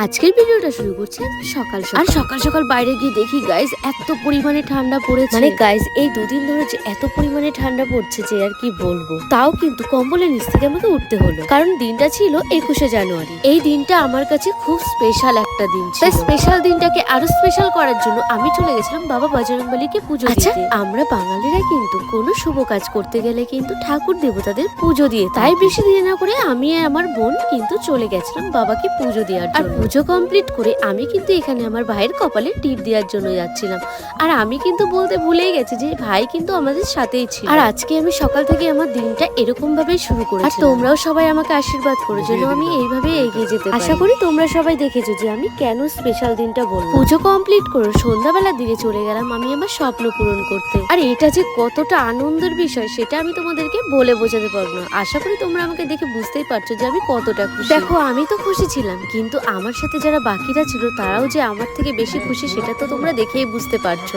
আজকের ভিডিওটা শুরু করছে সকাল সকাল। আর সকাল সকাল বাইরে গিয়ে দেখি গাইজ এত পরিমাণে ঠান্ডা পড়েছে, মানে গাইজ এই দুদিন ধরে যে এত পরিমাণে ঠান্ডা পড়ছে যে আর কি বলবো। তাও কিন্তু কম্বলের নিচ থেকে আমাকে উঠতে হলো, কারণ দিনটা ছিল 21শে জানুয়ারি। এই দিনটা আমার কাছে খুব স্পেশাল একটা দিন ছিল। তাই স্পেশাল দিনটাকে আরো স্পেশাল করার জন্য আমি চলে গেছিলাম বাবা বজরংবলীকে পুজো দিতে। আমরা বাঙালিরা কিন্তু কোনো শুভ কাজ করতে গেলে কিন্তু ঠাকুর দেবতাদের পুজো দিয়ে, তাই বেশি দেরি না করে আমি আর আমার বোন কিন্তু চলে গেছিলাম বাবাকে পুজো দেওয়ার জন্য। পুজো কমপ্লিট করে আমি কিন্তু এখানে আমার ভাইয়ের কপালে টিপ দেওয়ার জন্য যাচ্ছিলাম। আর আমি কিন্তু বলতে ভুলেই গেছি যে ভাই কিন্তু আমাদের সাথেই ছিল। আর আজকে আমি সকাল থেকে আমার দিনটা এরকম ভাবেই শুরু করেছি। আর তোমরাও সবাই আমাকে আশীর্বাদ করো যেন আমি এইভাবে এগিয়ে যেতে পারি। আশা করি তোমরা সবাই দেখেছো যে আমি কেন স্পেশাল দিনটা বলবো। পুজো কমপ্লিট করে সন্ধ্যাবেলার দিকে চলে গেলাম আমি আমার স্বপ্ন পূরণ করতে। আর এটা যে কতটা আনন্দের বিষয় সেটা আমি তোমাদেরকে বলে বোঝাতে পারবো না। আশা করি তোমরা আমাকে দেখে বুঝতেই পারছো যে আমি কতটা খুশি। দেখো আমি তো খুশি ছিলাম, কিন্তু আমার সাথে যারা বাকিরা ছিল তারাও যে আমার থেকে বেশি খুশি সেটা তো তোমরা দেখেই বুঝতে পারছো।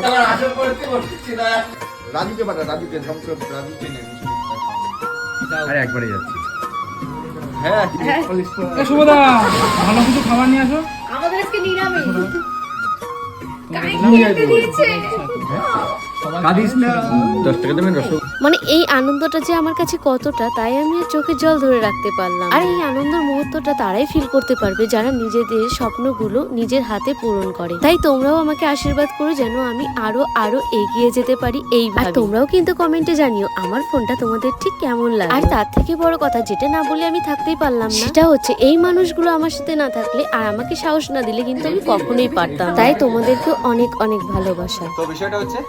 একবারে যাচ্ছি। হ্যাঁ শুভদা, ভালো কিছু খাবার নিয়ে আসো। আমাদের আজকে নিরামিষ। মানে এই আনন্দটা যে আমার কাছে কতটা, তাই আমি আর চোখের জল ধরে রাখতে পারলাম। আর এই আনন্দের মুহূর্তটা তারাই ফিল করতে পারবে যারা নিজেদের স্বপ্নগুলো নিজের হাতে পূরণ করে। তাই তোমরাও আমাকে আশীর্বাদ করো যেন আমি আরো এগিয়ে যেতে পারি এইভাবে। আর তোমরাও কিন্তু কমেন্টে জানিও আমার ফোনটা তোমাদের ঠিক কেমন লাগে। আর তার থেকে বড় কথা যেটা না বলে আমি থাকতেই পারলাম না, সেটা হচ্ছে এই মানুষগুলো আমার সাথে না থাকলে আর আমাকে সাহস না দিলে কিন্তু আমি কখনোই পারতাম। তাই তোমাদেরকে অনেক অনেক ভালোবাসা। তো বিষয়টা হচ্ছে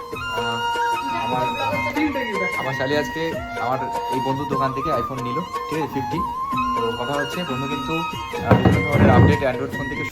আমার শালি আজকে আমার এই বন্ধুর দোকান থেকে আইফোন নিল, ঠিক আছে 50। তো কথা হচ্ছে বন্ধু কিন্তু বিভিন্ন ধরনের আপডেট অ্যান্ড্রয়েড ফোন থেকে